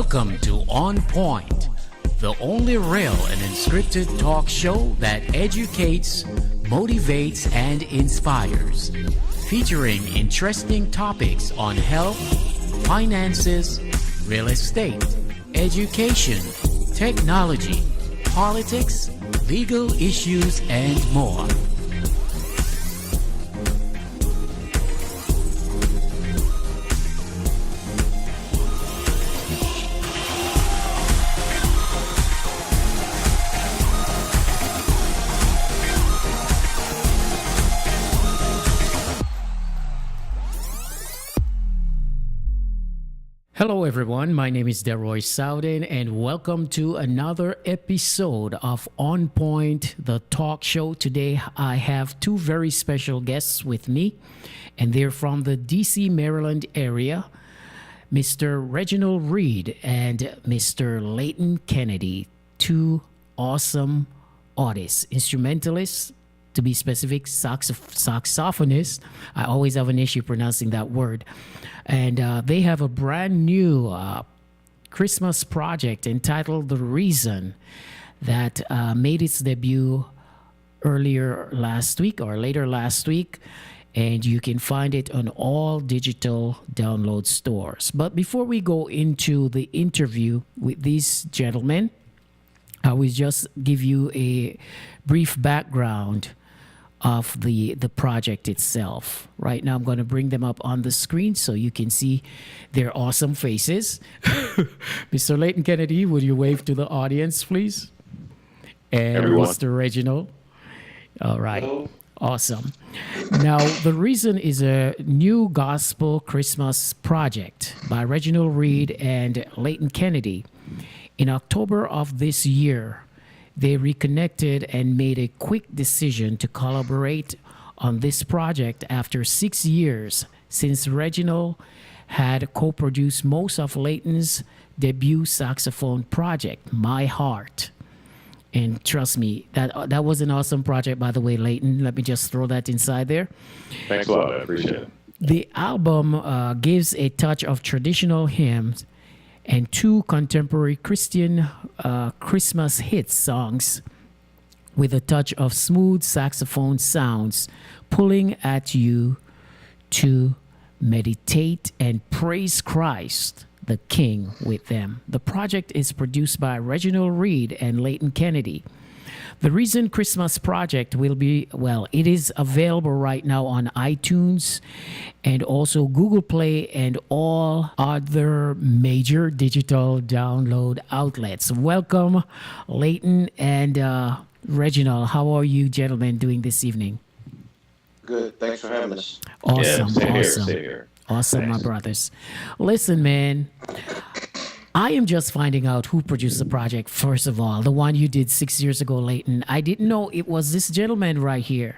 Welcome to On Point, the only real and unscripted talk show that educates, motivates, and inspires. Featuring interesting topics on health, finances, real estate, education, technology, politics, legal issues, and more. Hello everyone, my name is Deroy Souden and welcome to another episode of On Point, the talk show. Today I have two very special guests with me and they're from the DC, Maryland area, Mr. Reginald Reid and Mr. Leighton Kennedy, two awesome artists, instrumentalists, to be specific, saxophonists. I always have an issue pronouncing that word. And they have a brand new Christmas project entitled The Reason that made its debut earlier last week or later last week. And you can find it on all digital download stores. But before we go into the interview with these gentlemen, I will just give you a brief background of the project itself. Right now I'm going to bring them up on the screen so you can see their awesome faces. Mr. Leighton Kennedy, would you wave to the audience, please? And everyone. Mr. Reginald. All right. Hello. Awesome. Now, The Reason is a new gospel Christmas project by Reginald Reid and Leighton Kennedy. In October of this year, they reconnected and made a quick decision to collaborate on this project after 6 years since Reginald had co-produced most of Leighton's debut saxophone project, My Heart. And trust me, that was an awesome project, by the way, Leighton. Let me just throw that inside there. Thanks a lot. I appreciate it. The album gives a touch of traditional hymns and two contemporary Christian Christmas hit songs with a touch of smooth saxophone sounds, pulling at you to meditate and praise Christ, the King, with them. The project is produced by Reginald Reid and Leighton Kennedy. The Reason Christmas project will be, it is available right now on iTunes and also Google Play and all other major digital download outlets. Welcome, Leighton and Reginald. How are you gentlemen doing this evening? Good. Thanks for having us. Awesome. Yeah, awesome. Same here. Awesome, my brothers. Listen, man. I am just finding out who produced the project, first of all. The one you did 6 years ago, Leighton. I didn't know it was this gentleman right here.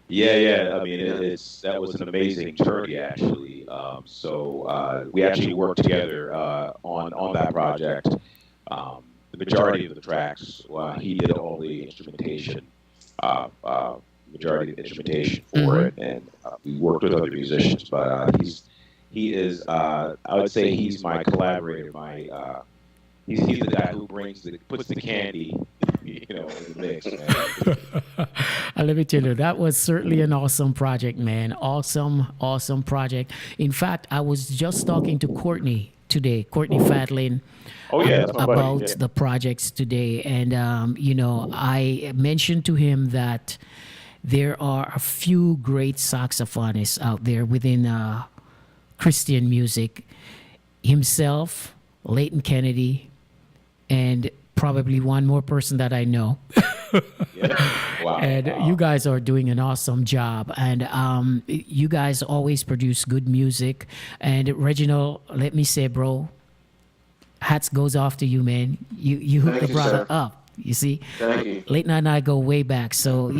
Yeah. I mean, that was an amazing journey, actually. We actually worked together on that project. The majority of the tracks, he did all the instrumentation, majority of the instrumentation for it, and we worked with other musicians. But he is, I would say he's my collaborator. He's the guy who puts the candy, in the mix, man. Let me tell you, that was certainly an awesome project, man. Awesome project. In fact, I was just talking to Courtney today, Courtney Fadlin, about the projects today. And, I mentioned to him that there are a few great saxophonists out there within Christian music. Himself, Leighton Kennedy, and probably one more person that I know. Wow. And you guys are doing an awesome job. And you guys always produce good music. And Reginald, let me say, bro, hats goes off to you, man. You hooked the brother up. You see? Thank you. Leighton and I go way back. So,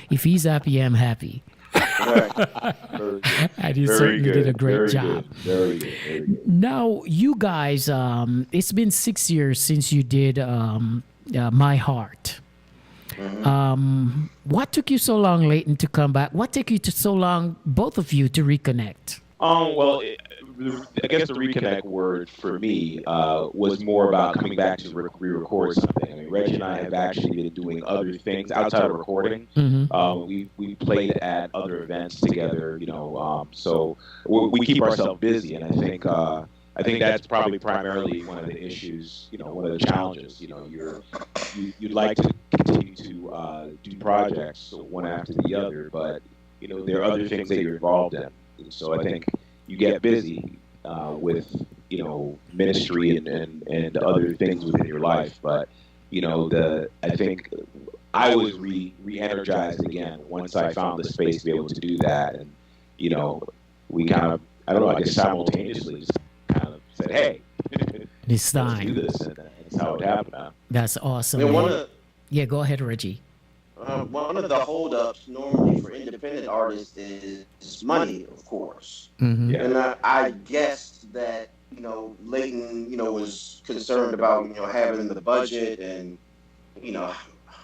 if he's happy, I'm happy. And you certainly did a great job. Very good. Now, you guys, it's been 6 years since you did My Heart. What took you so long, Leighton, to come back? What took you so long, both of you, to reconnect? Well, I guess the reconnect word for me was more about coming back to re-record something. I mean, Reggie and I have actually been doing other things outside of recording. Mm-hmm. We played at other events together, so we keep ourselves busy, and I think that's probably primarily one of the issues, one of the challenges. You'd like to continue to do projects one after the other, but there are other things that you're involved in. So I think you get busy with ministry and other things within your life. But I think I was re-energized again once I found the space to be able to do that. And we kind of, I don't know, I guess simultaneously just kind of said, hey, This let's time. do this, and that's how it happened. That's awesome. I mean, man. Yeah, go ahead, Reggie. one of the holdups normally for independent artists is money, of course. Mm-hmm. Yeah. And I guessed that, Leighton, was concerned about, having the budget and,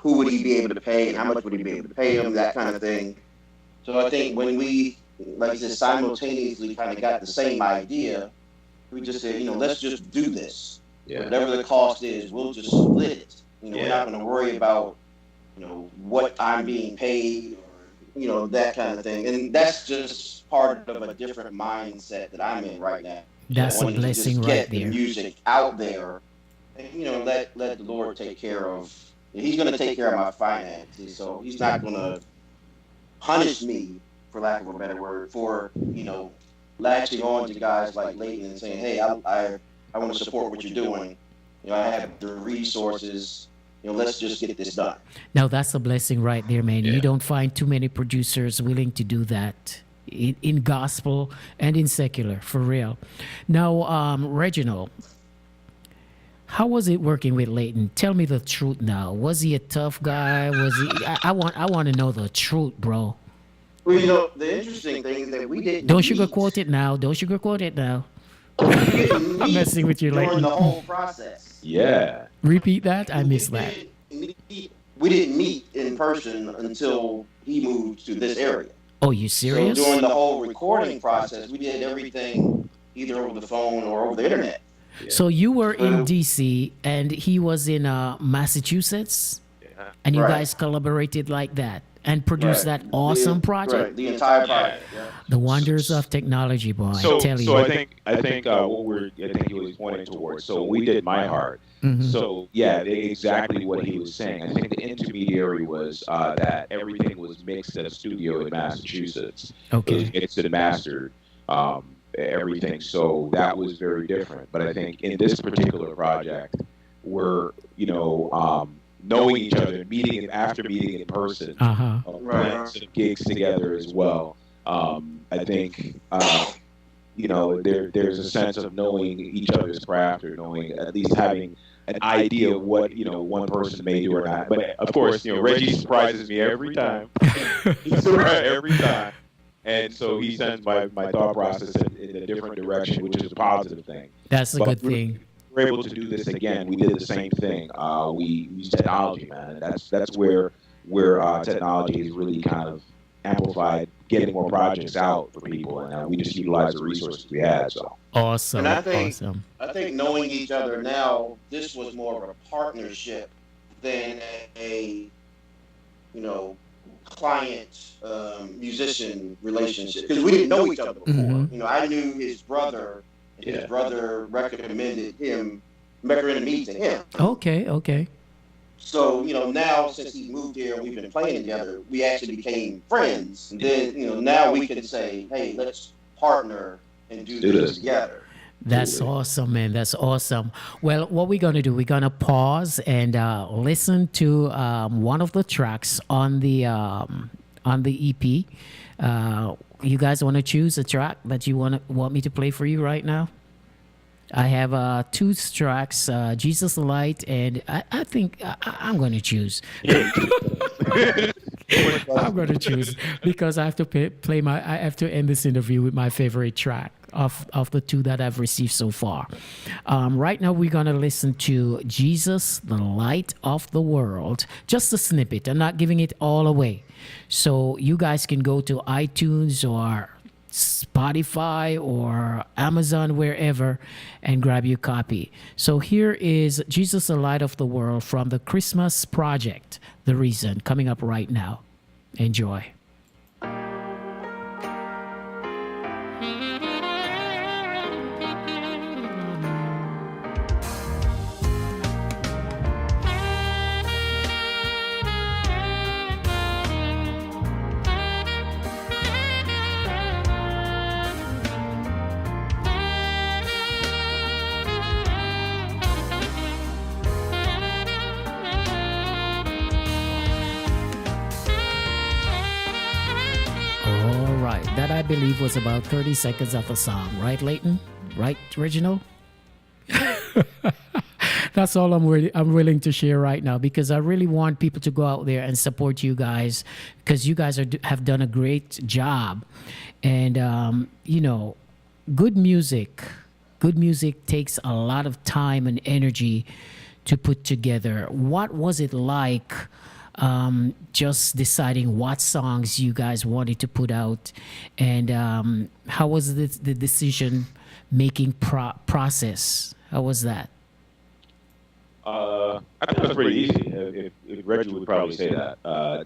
who would he be able to pay and how much would he be able to pay him, that kind of thing. So I think when we, like I said, simultaneously kind of got the same idea, we just said, let's just do this. Yeah. Whatever the cost is, we'll just split it. We're not going to worry about, what I'm being paid or, that kind of thing. And that's just part of a different mindset that I'm in right now. That's a Wanting to blessing just right get the there. music out there and, let the Lord take care of, he's going to take care of my finances. So he's not going to punish me, for lack of a better word, for, latching on to guys like Leighton and saying, hey, I want to support what you're doing. I have the resources. Let's just get this done. Now that's a blessing right there, man. Yeah. You don't find too many producers willing to do that in gospel and in secular, for real. Now, Reginald, how was it working with Leighton? Tell me the truth now. Was he a tough guy? Was he? I want to know the truth, bro. Well, the interesting thing is that we didn't. Don't meet. sugarcoat it now. Don't sugarcoat it now. We didn't I'm meet messing with you, during Leighton. the whole process. Yeah. Repeat that. I missed that. We didn't meet in person until he moved to this area. Oh, you So serious? during the whole recording process, we did everything either over the phone or over the internet. So you were in Well- DC and he was in Massachusetts, Yeah. and you Right. guys collaborated like that and produced Right. that awesome project. Right, the entire project. Yeah. The wonders of technology, boy. I So, tell you. so I think I think he was pointing towards. So we did My Heart. Mhm. So yeah, exactly what he was saying. I think the intermediary was that everything was mixed at a studio in Massachusetts. It was Okay. mixed and mastered, everything. So that was very different. But I think in this particular project, we're knowing each other, after meeting in person, Uh huh. Right. playing some gigs together as well. I think there's a sense of knowing each other's craft, or knowing, at least having an idea of what one person may do or not. But of course, Reggie surprises me every time. He's surprised every time, and so he sends my thought process in a different direction, which is a positive thing. That's a But good thing. We're able to do this again. We did the same thing. We use technology, man. And that's where technology is really kind of amplified, getting more projects out for people, and we just utilize the resources we had. So Awesome. And I think- Awesome. I think knowing each other now, this was more of a partnership than a client musician relationship, because we didn't know each other before. Mhm. I knew his brother, and his Yeah. brother recommended me to him. Okay. Okay. So, now since he moved here and we've been playing together, we actually became friends. And then, now we can say, hey, let's partner and do this together. That's awesome, man. That's awesome. Well, what we're gonna do? We're gonna pause and listen to one of the tracks on the EP. You guys want to choose a track that you want me to play for you right now? I have two tracks, Jesus the Light, and I think I'm going to choose. I'm going to choose because I have to I have to end this interview with my favorite track of the two that I've received so far. Right now, we're going to listen to Jesus, the Light of the World. Just a snippet. I'm not giving it all away. So you guys can go to iTunes or Spotify or Amazon, wherever, and grab your copy. So here is Jesus, the Light of the World from the Christmas Project, The Reason, coming up right now. Enjoy. All right. That, I believe, was about 30 seconds of the song. Right, Leighton? Right, Reginald? That's all I'm willing to share right now, because I really want people to go out there and support you guys, because you guys have done a great job. And, good music takes a lot of time and energy to put together. What was it like just deciding what songs you guys wanted to put out, and how was the decision making process? How was that? I think it was pretty easy. If Reggie would probably say that. The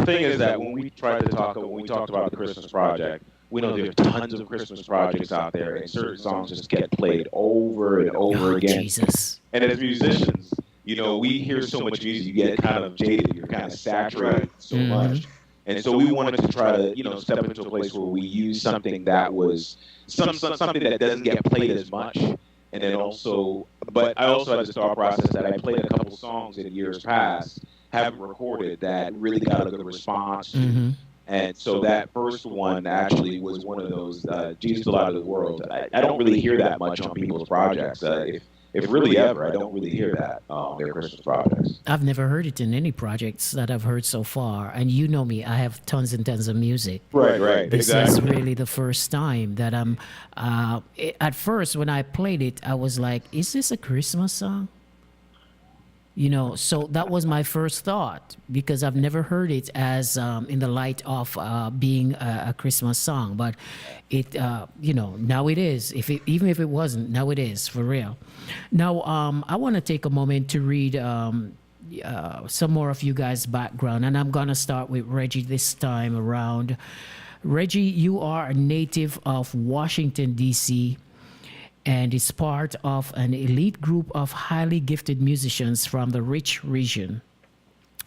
thing is that when we talked about the Christmas project, we know there's tons of Christmas projects out there, and certain songs just get played over and over again. Jesus. And as musicians, we hear so much music, you get kind of jaded, you're kind of saturated so much. And so we wanted to try to, step into a place where we use something that was something that doesn't get played as much. And then but I also had this thought process that I played a couple songs in years past, haven't recorded, that really got a good response to. And so that first one actually was one of those, Jesus, the Light of the World. I don't really hear that much on people's projects. If really ever, I don't really hear that on their Christmas projects. I've never heard it in any projects that I've heard so far. And you know me, I have tons and tons of music. Right, This exactly. is really the first time that I'm, at first when I played it, I was like, is this a Christmas song? So that was my first thought, because I've never heard it as in the light of being a Christmas song. But it, now it is. Even if it wasn't, now it is, for real. Now, I want to take a moment to read some more of you guys' background, and I'm going to start with Reggie this time around. Reggie, you are a native of Washington, D.C., and is part of an elite group of highly gifted musicians from the Rich region.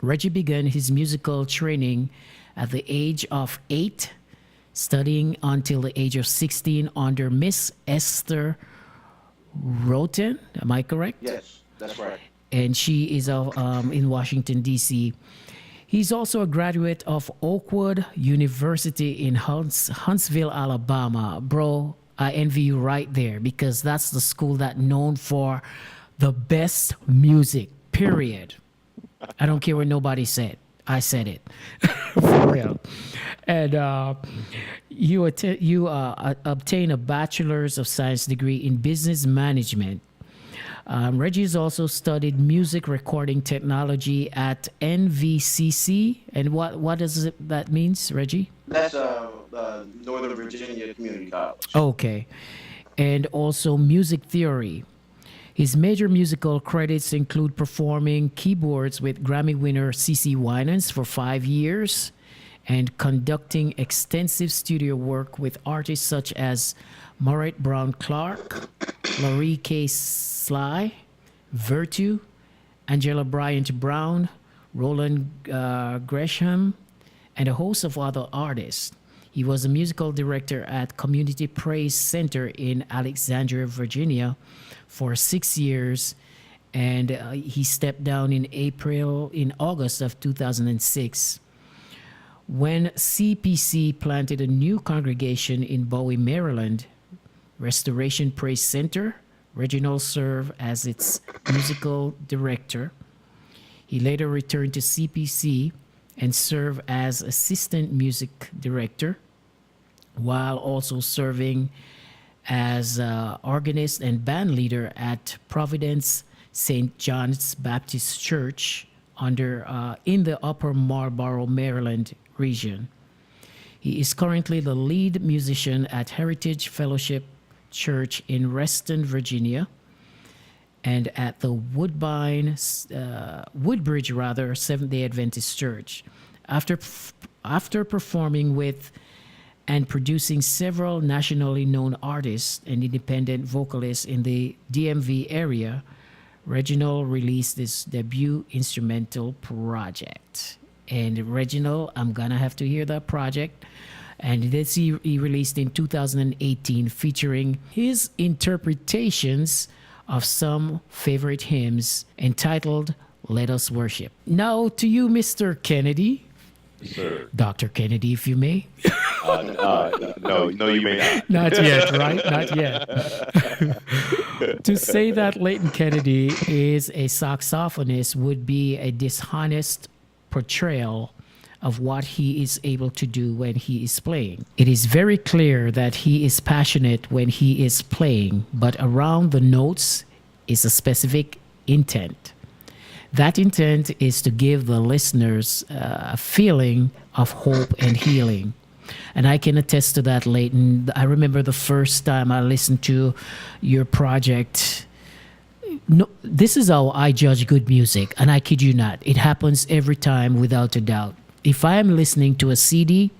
Reggie began his musical training at the age of 8, studying until the age of 16 under Miss Esther Roten. Am I correct? Yes, that's right. And she is in Washington, D.C. He's also a graduate of Oakwood University in Huntsville, Alabama. Bro, I envy you right there, because that's the school that's known for the best music, period. I don't care what nobody said. I said it. For real. And you obtain a Bachelor's of Science degree in Business Management. Reggie's also studied music recording technology at NVCC. And what does that means, Reggie? That's Northern Virginia Community College. Okay. And also music theory. His major musical credits include performing keyboards with Grammy winner CeCe Winans for 5 years, and conducting extensive studio work with artists such as Maurette Brown-Clark, Laurie K. Sly, Virtue, Angela Bryant Brown, Roland Gresham, and a host of other artists. He was a musical director at Community Praise Center in Alexandria, Virginia for 6 years, and he stepped down in August of 2006. When CPC planted a new congregation in Bowie, Maryland, Restoration Praise Center, Reginald served as its musical director. He later returned to CPC and served as assistant music director, while also serving as organist and band leader at Providence St. John's Baptist Church in the Upper Marlboro, Maryland region. He is currently the lead musician at Heritage Fellowship Church in Reston, Virginia, and at the Woodbridge Seventh-day Adventist Church. After performing with and producing several nationally known artists and independent vocalists in the DMV area, Reginald released his debut instrumental project. And Reginald, I'm gonna have to hear that project. And this he released in 2018, featuring his interpretations of some favorite hymns entitled Let Us Worship. Now to you, Mr. Kennedy. Sir. Dr. Kennedy, if you may. No, you may not. Not yet, right? Not yet. To say that Leighton Kennedy is a saxophonist would be a dishonest portrayal of what he is able to do when he is playing. It is very clear that he is passionate when he is playing, but around the notes is a specific intent. That intent is to give the listeners a feeling of hope and healing. And I can attest to that, Leighton. I remember the first time I listened to your project. No, this is how I judge good music, and I kid you not. It happens every time without a doubt. If I am listening to a CD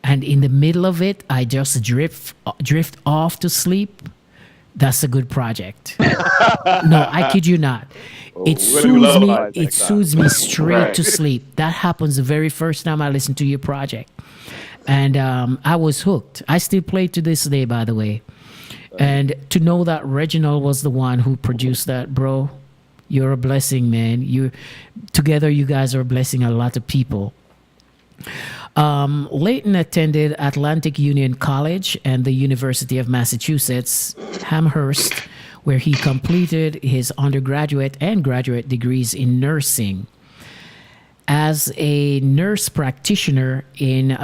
and in the middle of it, I just drift off to sleep, that's a good project. No, I kid you not. It soothes me straight to sleep. That happens the very first time I listen to your project. And I was hooked. I still play to this day, by the way. And to know that Reginald was the one who produced that, bro, you're a blessing, man. Together, you guys are blessing a lot of people. Leighton attended Atlantic Union College and the University of Massachusetts, Amherst, where he completed his undergraduate and graduate degrees in nursing. As a nurse practitioner in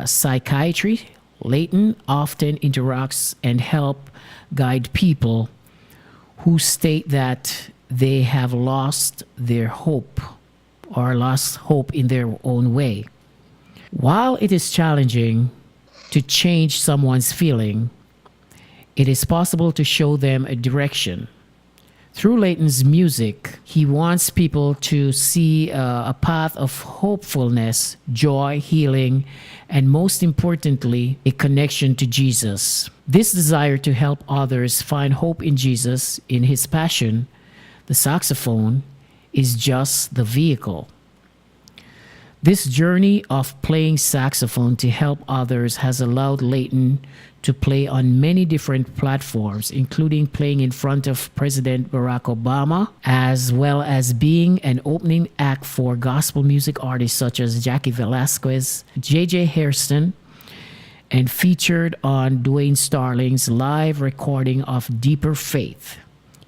psychiatry, Leighton often interacts and help guide people who state that they have lost their hope or lost hope in their own way. While it is challenging to change someone's feeling, it is possible to show them a direction. Through Leighton's music, he wants people to see a path of hopefulness, joy, healing, and most importantly, a connection to Jesus. This desire to help others find hope in Jesus, in his passion, the saxophone, is just the vehicle. This journey of playing saxophone to help others has allowed Leighton to play on many different platforms, including playing in front of President Barack Obama, as well as being an opening act for gospel music artists such as Jackie Velasquez, J.J. Hairston, and featured on Dwayne Starling's live recording of Deeper Faith.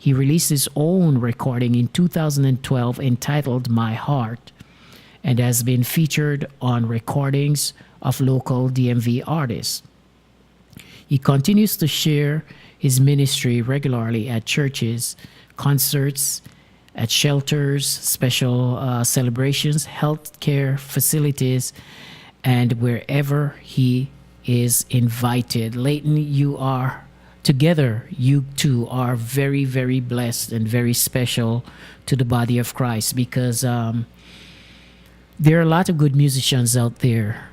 He released his own recording in 2012 entitled My Heart, and has been featured on recordings of local DMV artists. He continues to share his ministry regularly at churches, concerts, at shelters, special celebrations, healthcare facilities, and wherever he is invited. Leighton, you two are very, very blessed and very special to the body of Christ, because there are a lot of good musicians out there,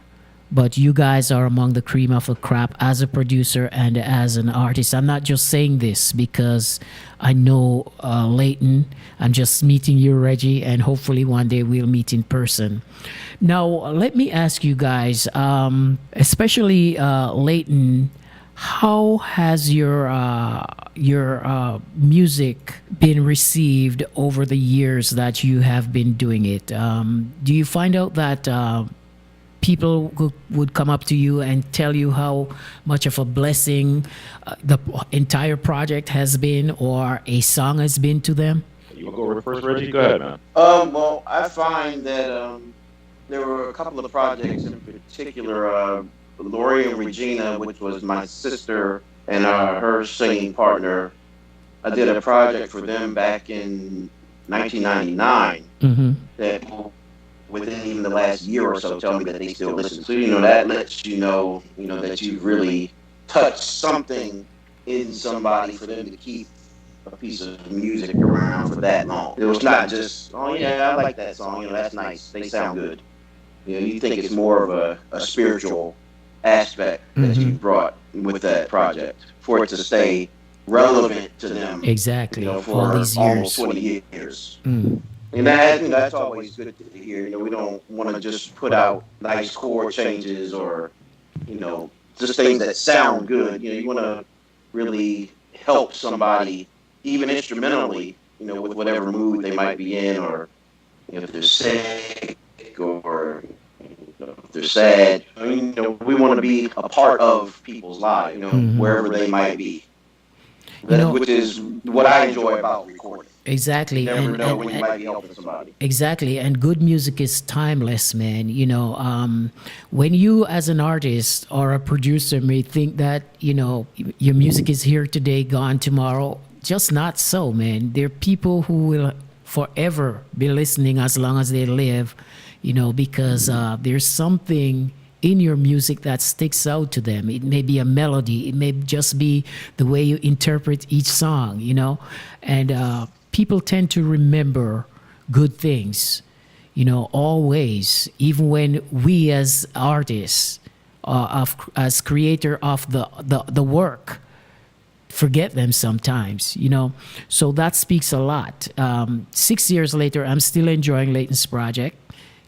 but you guys are among the cream of the crop as a producer and as an artist. I'm not just saying this because I know Leighton. I'm just meeting you, Reggie, and hopefully one day we'll meet in person. Now, let me ask you guys, especially Leighton, how has your music been received over the years that you have been doing it? Do you find out that people would come up to you and tell you how much of a blessing the entire project has been, or a song has been to them? You want to go first, Reggie? Go ahead, man. Well, I find that there were a couple of projects in particular. Lori and Regina, which was my sister and her singing partner, I did a project for them back in 1999 that within even the last year or so tell me that they still listen. So, that lets that you've really touched something in somebody for them to keep a piece of music around for that long. It was not just, oh yeah, I like that song, that's nice. They sound good. You think it's more of a spiritual aspect that you brought with that project for it to stay relevant to them. Exactly. For all these almost years. 20 years. And that's always good to hear. We don't want to just put out nice chord changes or, just things that sound good. You want to really help somebody, even instrumentally, with whatever mood they might be in, or if they're sick or if they're sad. We want to be a part of people's lives, wherever they might be. Which is what I enjoy about recording. Exactly. You never know when you might be helping somebody. Exactly. And good music is timeless, man. When you as an artist or a producer may think that, your music is here today, gone tomorrow, just not so, man. There are people who will forever be listening as long as they live, because there's something in your music that sticks out to them. It may be a melody. It may just be the way you interpret each song, and people tend to remember good things, always, even when we as artists, as creator of the work, forget them sometimes, So that speaks a lot. 6 years later, I'm still enjoying Leighton's project.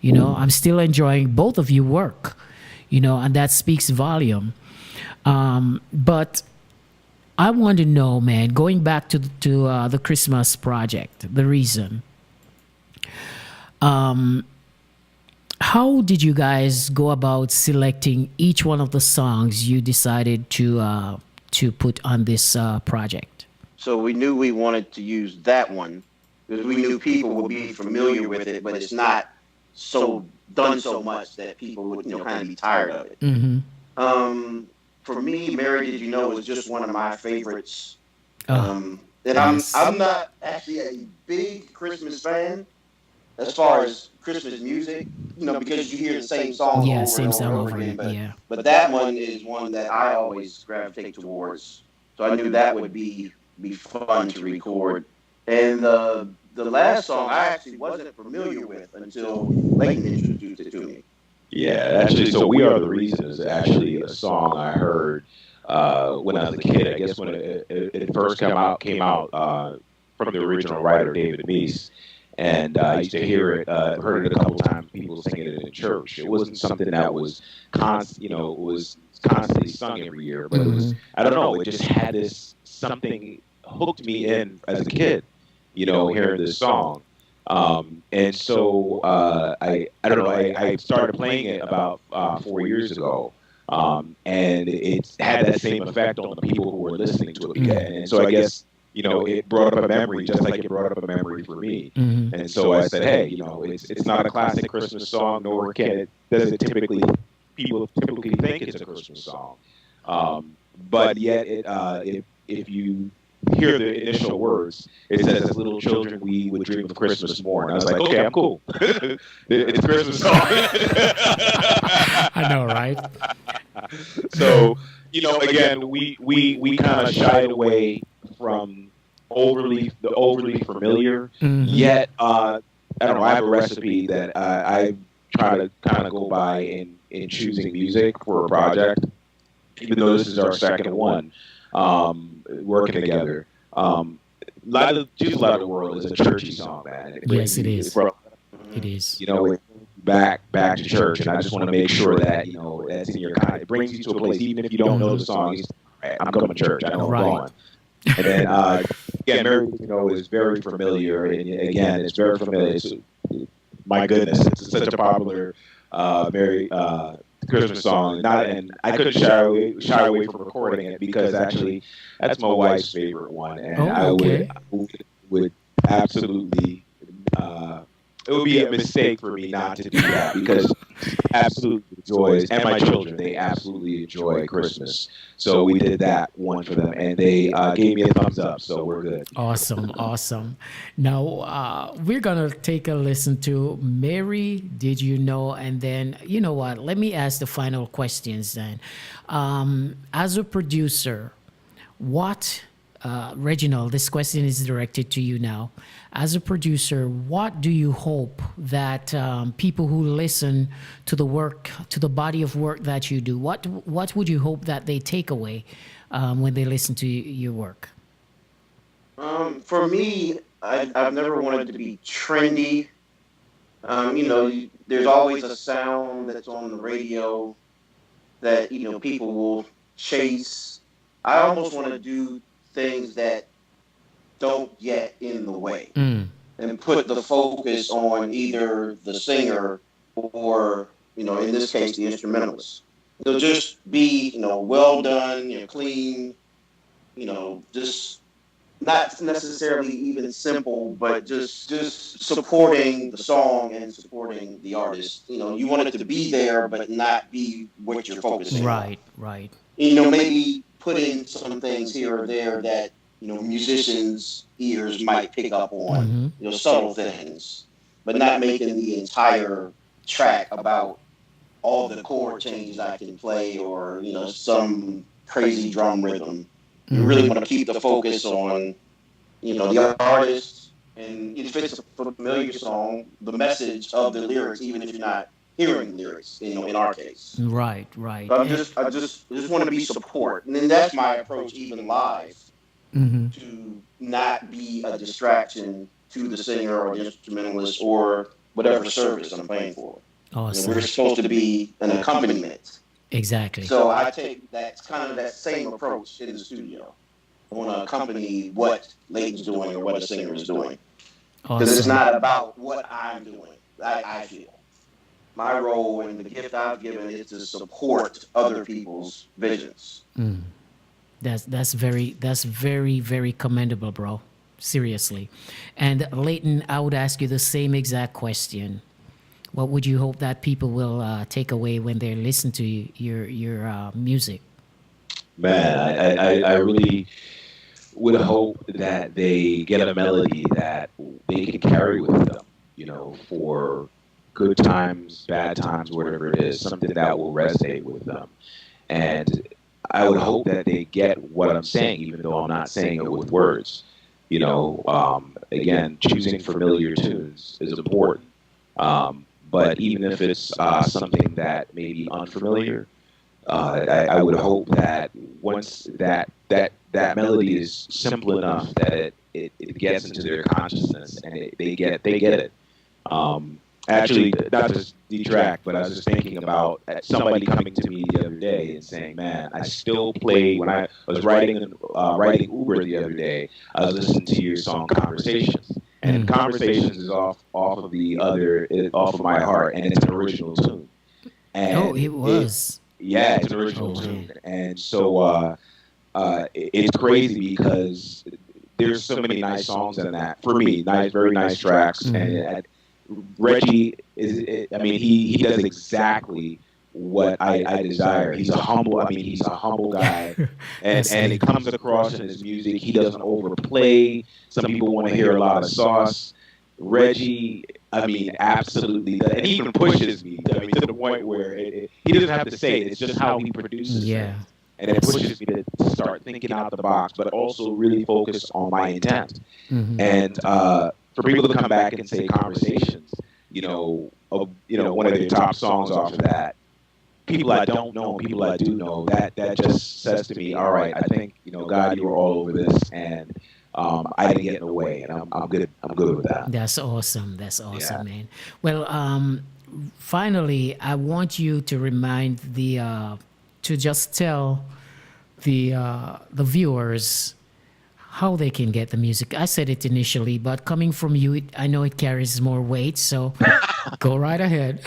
I'm still enjoying both of your work. And that speaks volume. But I want to know, man, going back to the Christmas project, the reason. How did you guys go about selecting each one of the songs you decided to put on this project? So we knew we wanted to use that one because we knew people would be familiar with it, but it's not done so much that people would kind of be tired of it. For me, Mary Did You Know was just one of my favorites. And I'm not actually a big Christmas fan as far as Christmas music, because you hear the same song over and over again. But that one is one that I always gravitate towards. So I knew that would be fun to record. And the last song I actually wasn't familiar with until Leighton introduced it to me. Yeah, actually, so We Are the Reason is actually a song I heard when I was a kid. I guess when it first came out from the original writer, David Meese. And I used to hear it, heard it a couple times, people singing it in church. It wasn't something that was constantly sung every year, but it was, I don't know, it just had this something hooked me in as a kid, hearing this song. And so I don't know, I started playing it about 4 years ago. And it had that same effect on the people who were listening to it. And so I guess, it brought up a memory, just like it brought up a memory for me. And so I said, hey, it's not a classic Christmas song, nor does it people typically think it's a Christmas song. But yet, if you hear the initial words, it says, as little children, we would dream of Christmas more. And I was like, okay, I'm cool. It's a Christmas song. I know, right? So, again, we kind of shied away from the overly familiar, yet, I don't know, I have a recipe that I try to kind of go by in choosing music for a project, even though this is our second one, working together. Light of the World is a churchy song, man. Yes, it is. It is. Back to church, and I just want to make sure that that's in your kind. It brings you to a place, even if you don't know the song. I'm going to church. I know I'm going. And then again, Mary is very familiar, and again, it's very familiar. My goodness, it's such a popular Christmas song. And I couldn't shy away from recording it because actually that's my wife's favorite one, and I would absolutely it would be a mistake for me not to do that because absolutely enjoys, and my children, they absolutely enjoy Christmas. So we did that one for them, and they gave me a thumbs up. So we're good. Awesome, awesome. Now we're gonna take a listen to Mary. Did you know? And then you know what? Let me ask the final questions. Then, as a producer, what Reginald? This question is directed to you now. As a producer, what do you hope that people who listen to the work, to the body of work that you do, what would you hope that they take away when they listen to your work? For me, I've never wanted to be trendy. There's always a sound that's on the radio that people will chase. I almost want to do things that don't get in the way and put the focus on either the singer or, in this case, the instrumentalist. They'll just be, well done, clean, just not necessarily even simple, but just supporting the song and supporting the artist. You want it to be there, but not be what you're focusing on. Right. Maybe put in some things here or there that musicians' ears might pick up on, subtle things, but not making the entire track about all the chord changes I can play or, some crazy drum rhythm. You really want to keep the focus on, the artist, and if it's a familiar song, the message of the lyrics, even if you're not hearing lyrics, in our case. Right. But I just want to be support, and then that's my approach, even live. To not be a distraction to the singer or the instrumentalist or whatever service I'm playing for. Awesome. We're supposed to be an accompaniment. Exactly. So I take that same approach in the studio. I want to accompany what Leighton's doing or what a singer is doing. Because it's not about what I'm doing, I feel. My role and the gift I've given is to support other people's visions. That's very, very commendable, bro. Seriously. And Leighton, I would ask you the same exact question. What would you hope that people will take away when they listen to your music? Man, I really would hope that they get a melody that they can carry with them, for good times, bad times, whatever it is, something that will resonate with them. And I would hope that they get what I'm saying, even though I'm not saying it with words. Again, choosing familiar tunes is important. But even if it's something that may be unfamiliar, I would hope that once that melody is simple enough that it gets into their consciousness and they get it. Actually, not just detract, but I was just thinking about somebody coming to me the other day and saying, "Man, I still play." When I was riding Uber the other day, I was listening to your song "Conversations," and "Conversations" is off of my heart, and it's an original tune. And it was. It's an original tune, and so it's crazy because there's so many nice songs in that. For me, very nice tracks, and Reggie he does exactly what I desire. He's a humble guy, and it comes across in his music. He doesn't overplay. Some people want to hear a lot of sauce. Reggie, absolutely, and he even pushes me. To the point where he doesn't have to say it. It's just how he produces. Yeah. And it pushes me to start thinking out the box, but also really focus on my intent. And for people to come back and say "Conversations," one of their top songs off of that, people I don't know, people I do know, that just says to me, all right, I think, God, you were all over this, and I didn't get in the way, and I'm good with that. That's awesome, man. Well, finally, I want you to remind to just tell the viewers how they can get the music. I said it initially, but coming from you, I know it carries more weight, so go right ahead.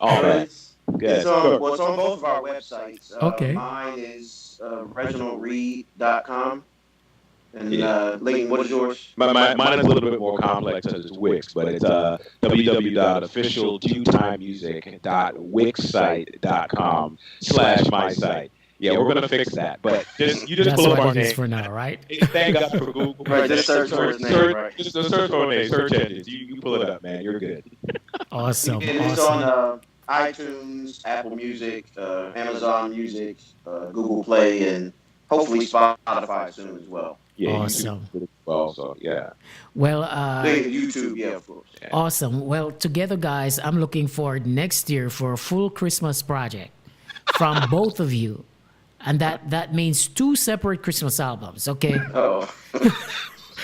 All right. Good. It's on both of our websites. Okay. Mine is ReginaldReid.com, And Leighton, what is yours? Mine is a little bit more complex because it's Wix, but it's www.official2timemusic.wixsite.com/my site. Yeah, we're gonna fix that, but you just That's pull up what our it is name. for now, right? Thank God for Google. Right, just search for his name, right? Just search for a name, search engines. You pull it up, man. You're good. Awesome. And it's Awesome. on iTunes, Apple Music, Amazon Music, Google Play, and hopefully Spotify soon as well. Yeah, Awesome. Well, so yeah. Well, YouTube, yeah, of course. Yeah. awesome. Well, together, guys, I'm looking forward next year for a full Christmas project from both of you. And that means 2 separate Christmas albums, okay? Oh.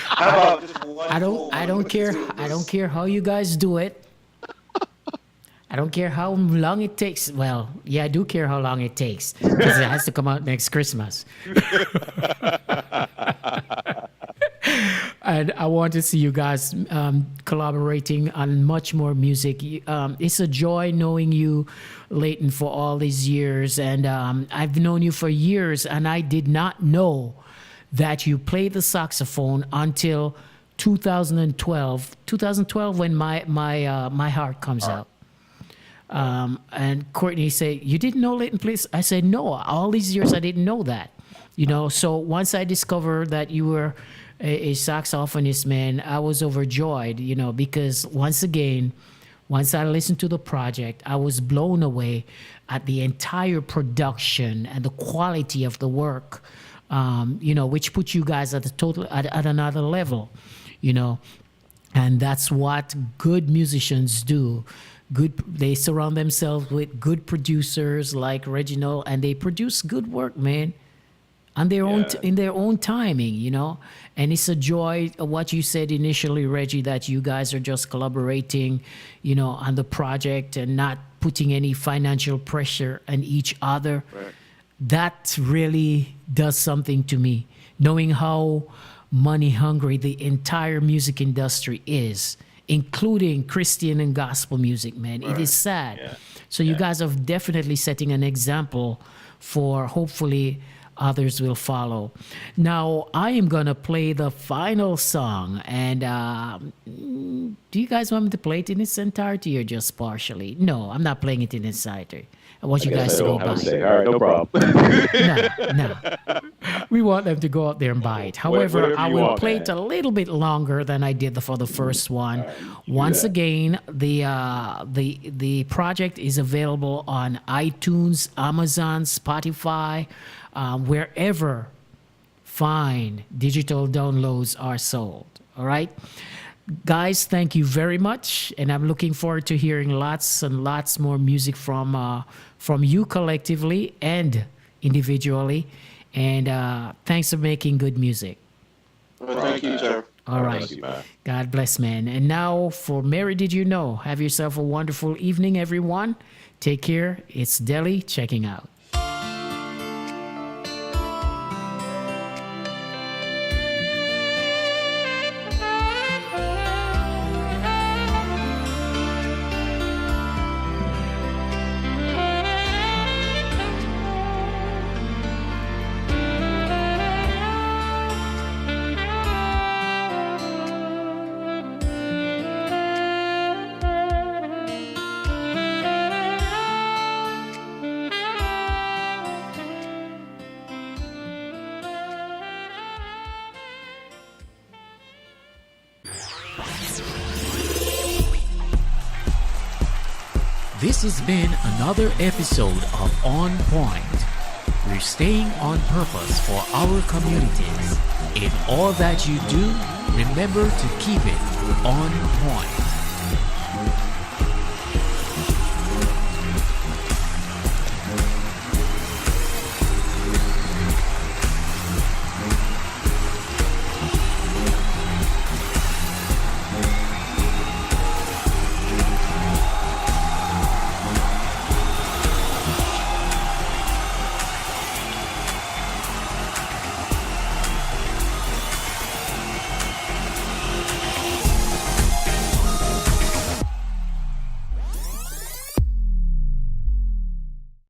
How about just one I full don't one care. with I don't care how you guys do it. I don't care how long it takes. Well, yeah, I do care how long it takes because it has to come out next Christmas. And I want to see you guys collaborating on much more music. It's a joy knowing you, Leighton, for all these years. And I've known you for years, and I did not know that you played the saxophone until 2012. 2012, when my heart comes out. And Courtney said, "You didn't know Leighton plays?" I said, "No, all these years I didn't know that." So once I discovered that you were a saxophonist, man, I was overjoyed, because once again, once I listened to the project, I was blown away at the entire production and the quality of the work, which put you guys at at another level, and that's what good musicians do. They surround themselves with good producers like Reginald, and they produce good work, man, on their own in their own timing, And it's a joy. What you said initially, Reggie, that you guys are just collaborating, on the project and not putting any financial pressure on each other. Right. That really does something to me, knowing how money hungry the entire music industry is, including Christian and gospel music, man. It is sad. Yeah. So you guys are definitely setting an example for hopefully others will follow. Now, I am going to play the final song. And do you guys want me to play it in its entirety or just partially? No, I'm not playing it in its entirety. I want you guys to go buy it. All right, no problem. No. We want them to go out there and buy it. However, Whatever I you will want, play man. it a little bit longer than I did for the first one. Once again, the project is available on iTunes, Amazon, Spotify, wherever fine digital downloads are sold. All right? Guys, thank you very much, and I'm looking forward to hearing lots and lots more music from you collectively and individually. And thanks for making good music. Well, thank you, sir. All right. Bless you, man. God bless, man. And now for Mary Did You Know? Have yourself a wonderful evening, everyone. Take care. It's Deli checking out. This has been another episode of On Point. We're staying on purpose for our communities. In all that you do, remember to keep it on point.